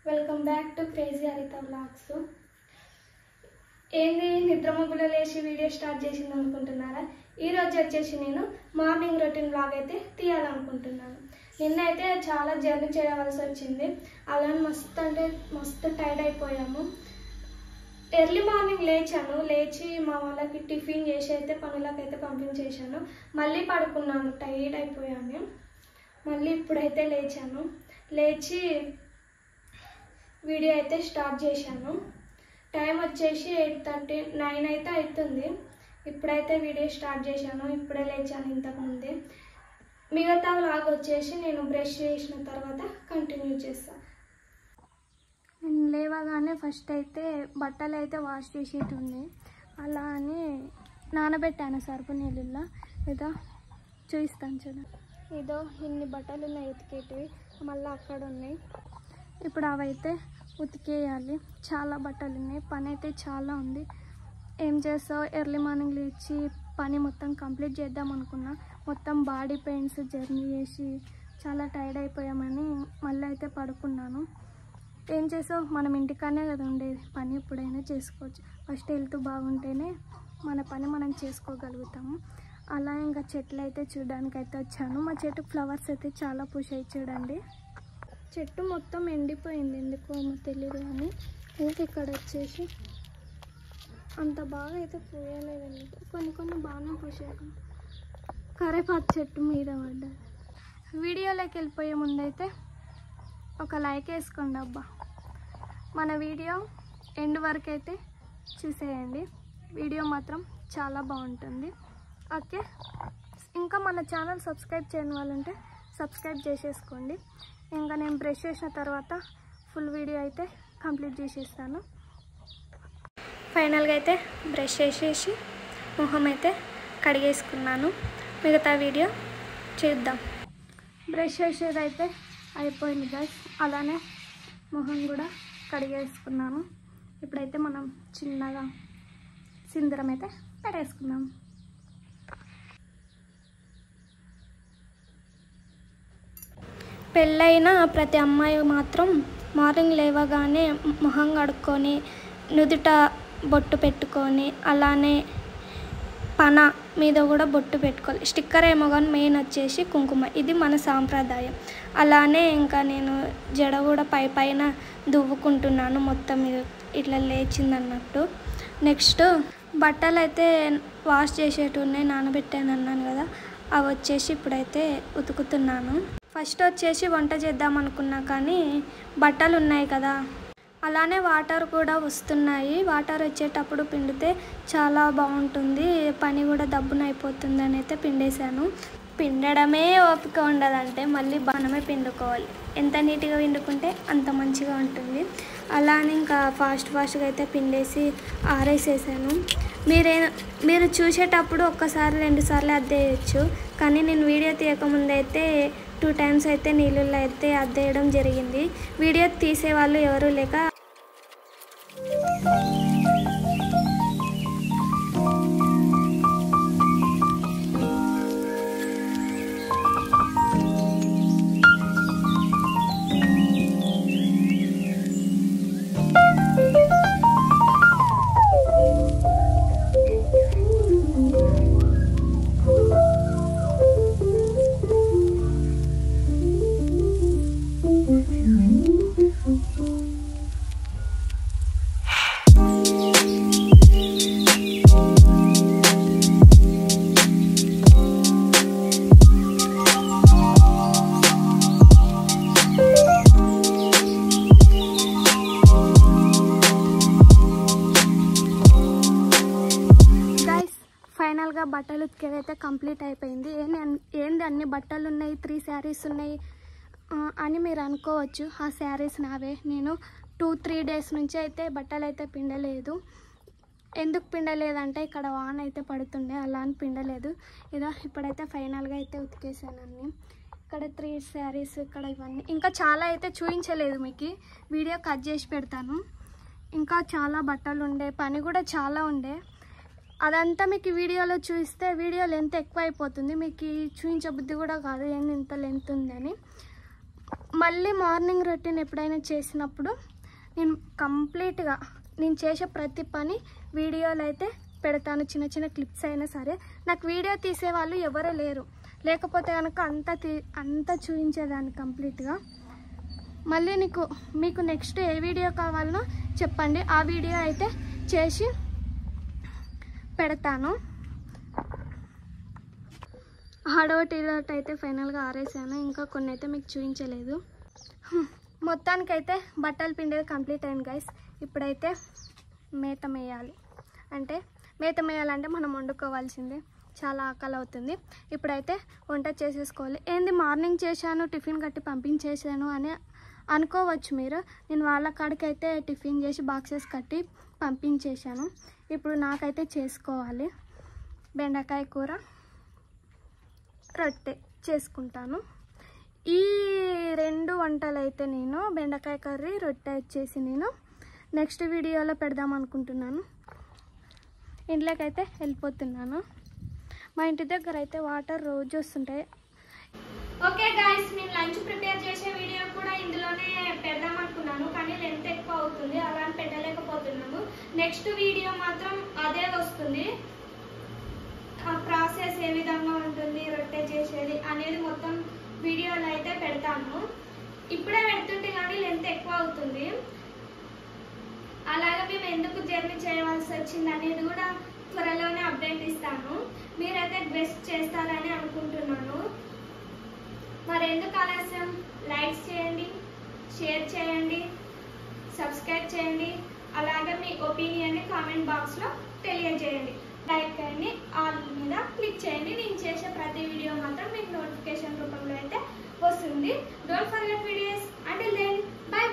Welcome back to crazy హరిత vlogs. ఏంది నిద్ర మబ్బులో లేచి వీడియో స్టార్ట్ చేసింది అనుకుంటున్నారా? ఈరోజు వచ్చేసి నేను మార్నింగ్ రొటీన్ వ్లాగ్ అయితే తీయాలనుకుంటున్నాను. నిన్నైతే చాలా జర్నీ చేయవలసి వచ్చింది. అలానే మస్తు టైర్డ్ అయిపోయాము. ఎర్లీ మార్నింగ్ లేచి మా వాళ్ళకి టిఫిన్ చేసి అయితే పనులకైతే పంపించేశాను. మళ్ళీ పడుకున్నాను, టైర్డ్ అయిపోయాను. మళ్ళీ ఇప్పుడైతే లేచి వీడియో అయితే స్టార్ట్ చేశాను. టైం వచ్చేసి 8:30 9 అయితే అవుతుంది. ఇప్పుడైతే వీడియో స్టార్ట్ చేశాను. ఇప్పుడే లేచాను ఇంతకుముందే. మిగతా వ్లాగ్ వచ్చేసి నేను బ్రష్ చేసిన తర్వాత కంటిన్యూ చేస్తాను. నేను లేవగానే ఫస్ట్ అయితే బట్టలు అయితే వాష్ చేసేటుంది. అలా అని నానబెట్టాను సర్పు నీళ్ళల్లో. ఇదో చూపిస్తాను చూడండి. ఇదో ఇన్ని బట్టలు ఉన్నాయి ఉతికేటివి, మళ్ళీ అక్కడ ఉన్నాయి. ఇప్పుడు అవైతే ఉతికేయాలి. చాలా బట్టలు ఉన్నాయి, పని అయితే చాలా ఉంది. ఏం చేస్తావు, ఎర్లీ మార్నింగ్ లేచి పని మొత్తం కంప్లీట్ చేద్దాం అనుకున్నా. మొత్తం బాడీ పెయిన్స్ జర్నీ చేసి చాలా టైర్డ్ అయిపోయామని మళ్ళీ అయితే పడుకున్నాను. ఏం చేసావు, మనం ఇంటికానే కదా ఉండేది, పని ఎప్పుడైనా చేసుకోవచ్చు. ఫస్ట్ హెల్త్ బాగుంటేనే మన పని మనం చేసుకోగలుగుతాము. అలా ఇంకా చెట్లు అయితే చూడడానికి అయితే వచ్చాను. మా చెట్టుకు ఫ్లవర్స్ అయితే చాలా పూసాయి చూడండి. చెట్టు మొత్తం ఎండిపోయింది, ఎందుకో తెలియదు కానీ. ఇంకా ఇక్కడ వచ్చేసి అంత బాగా అయితే పూయలేదండి, కొన్ని బాగానే పూసాయి. కరేపాకు చెట్టు మీద పడ్డది. వీడియోలోకి వెళ్ళిపోయే ముందైతే ఒక లైక్ వేసుకోండి అబ్బా. మన వీడియో ఎండ్ వరకు అయితే చూసేయండి, వీడియో మాత్రం చాలా బాగుంటుంది. ఓకే, ఇంకా మన ఛానల్ సబ్స్క్రైబ్ చేయని వాళ్ళంటే సబ్స్క్రైబ్ చేసేసుకోండి. ఇంకా నేను బ్రష్ చేసిన తర్వాత ఫుల్ వీడియో అయితే కంప్లీట్ చేసేస్తాను. ఫైనల్గా అయితే బ్రష్ చేసేసి మొహం అయితే కడిగేసుకున్నాను. మిగతా వీడియో చేద్దాం. బ్రష్ చేసేది అయితే అయిపోయింది గైస్. అలానే మొహం కూడా కడిగేసుకున్నాను. ఇప్పుడైతే మనం చిన్నగా సింధూరం అయితే పెట్టేసుకున్నాం. పెళ్ళైన ప్రతి అమ్మాయి మాత్రం మార్నింగ్ లేవగానే మొహం కడుక్కొని నుదుట బొట్టు పెట్టుకొని, అలానే పన మీద కూడా బొట్టు పెట్టుకోవాలి. స్టిక్కర్ ఏమో కానీ మెయిన్ వచ్చేసి కుంకుమ, ఇది మన సాంప్రదాయం. అలానే ఇంకా నేను జడ కూడా పైన దువ్వుకుంటున్నాను, మొత్తం ఇట్లా లేచిందన్నట్టు. నెక్స్ట్ బట్టలు అయితే వాష్ చేసేటున్నాయి, నానబెట్టాను అన్నాను కదా, అవి వచ్చేసి ఇప్పుడైతే ఉతుకుతున్నాను. ఫస్ట్ వచ్చేసి వంట చేద్దాం అనుకున్నా కానీ బట్టలు ఉన్నాయి కదా, అలానే వాటర్ కూడా వస్తున్నాయి. వాటర్ వచ్చేటప్పుడు పిండితే చాలా బాగుంటుంది, పని కూడా దబ్బున అయిపోతుంది అని అయితే పిండేశాను. పిండడమే ఓపిక ఉండదంటే మళ్ళీ మనమే పిండుకోవాలి. ఎంత నీట్గా పిండుకుంటే అంత మంచిగా ఉంటుంది. అలానే ఇంకా ఫాస్ట్గా అయితే పిండేసి ఆరేసేసాను. మీరు చూసేటప్పుడు ఒక్కసారి 2 సార్లు అద్దేయచ్చు, కానీ నేను వీడియో తీయకముందు అయితే 2 times అయితే నీళ్ళల్లో అయితే అద్దేయడం జరిగింది. వీడియో తీసేవాళ్ళు ఎవరు లేక ఫైనల్గా బట్టలు ఉతికేదైతే కంప్లీట్ అయిపోయింది. ఏంది అన్ని బట్టలు ఉన్నాయి, 3 శారీస్ ఉన్నాయి అని మీరు అనుకోవచ్చు. ఆ శారీస్ నావే. నేను 2-3 days నుంచి అయితే బట్టలు అయితే పిండలేదు. ఎందుకు పిండలేదంటే ఇక్కడ వాన అయితే పడుతుండే, అలా అని పిండలేదు. ఇదో ఇప్పుడైతే ఫైనల్గా అయితే ఉతికేసాను అన్ని. ఇక్కడ 3 శారీస్, ఇక్కడ ఇవన్నీ. ఇంకా చాలా అయితే చూపించలేదు మీకు, వీడియో కట్ చేసి పెడతాను. ఇంకా చాలా బట్టలు ఉండే, పని కూడా చాలా ఉండే. అదంతా మీకు వీడియోలో చూస్తే వీడియో లెంత్ ఎక్కువ అయిపోతుంది, మీకు చూపించబుద్ధి కూడా కాదు ఏంది ఇంత లెంత్ ఉందని. మళ్ళీ మార్నింగ్ రొటీన్ ఎప్పుడైనా చేసినప్పుడు నేను కంప్లీట్గా నేను చేసే ప్రతి పని వీడియోలో అయితే పెడతాను. చిన్న చిన్న క్లిప్స్ అయినా సరే. నాకు వీడియో తీసేవాళ్ళు ఎవరూ లేరు, లేకపోతే కనుక అంతా చూపించేదాన్ని కంప్లీట్గా. మళ్ళీ మీకు నెక్స్ట్ ఏ వీడియో కావాలనో చెప్పండి, ఆ వీడియో అయితే చేసి పెడతాను. హార్డ్ టీషర్ట్ అయితే ఫైనల్గా ఆరేసాను, ఇంకా కొన్ని అయితే మీకు చూపించలేదు. మొత్తానికైతే బట్టలు పిండేది కంప్లీట్ అయింది గైస్. ఇప్పుడైతే మేత మేయాలి. మేత మేయాలంటే మనం వండుకోవాల్సిందే, చాలా ఆకలి అవుతుంది. ఇప్పుడైతే వంట చేసేసుకోవాలి. ఏంది మార్నింగ్ చేశాను, టిఫిన్ కట్టి పంపించేసాను అని అనుకోవచ్చు మీరు. నేను వాళ్ళ కాడికి అయితే టిఫిన్ చేసి బాక్సెస్ కట్టి పంపించేశాను. ఇప్పుడు నాకైతే చేసుకోవాలి. బెండకాయ కూర, రొట్టె చేసుకుంటాను. ఈ 2 వంటలు అయితే నేను బెండకాయ కర్రీ, రొట్టె వచ్చేసి నేను నెక్స్ట్ వీడియోలో పెడదాం అనుకుంటున్నాను. ఇంట్లోకైతే వెళ్ళిపోతున్నాను. మా ఇంటి దగ్గర అయితే వాటర్ రోజు వస్తుంటాయి. ఓకే గాయస్, నేను లంచ్ ప్రిపేర్ చేసే వీడియో కూడా ఇందులోనే పెడదాం అనుకున్నాను, కానీ లెంత్ ఎక్కువ అవుతుంది, అలా పెట్టలేకపోతున్నాను. నెక్స్ట్ వీడియో మాత్రం అదే వస్తుంది. ఆ ప్రాసెస్ ఏ విధంగా ఉంటుంది, రొట్టె చేసేది అనేది మొత్తం వీడియోలో అయితే పెడతాను. ఇప్పుడే పెడుతుంటే కానీ లెంత్ ఎక్కువ అవుతుంది. అలాగే మేము ఎందుకు జర్నీ చేయవలసి వచ్చింది అనేది కూడా త్వరలోనే అప్డేట్ ఇస్తాను. మీరైతే బెస్ట్ చేస్తారని అనుకుంటున్నాను. మరి ఎందుకు ఆలస్యం? లైక్స్ చేయండి, షేర్ చేయండి, సబ్స్క్రైబ్ చేయండి. అలాగే మీ ఒపీనియన్ని కామెంట్ బాక్స్లో తెలియజేయండి. లైక్ చేయండి, ఆల్ మీద క్లిక్ చేయండి. నేను చేసే ప్రతి వీడియో మాత్రం మీకు నోటిఫికేషన్ రూపంలో అయితే వస్తుంది. Don't forget videos. Until then by.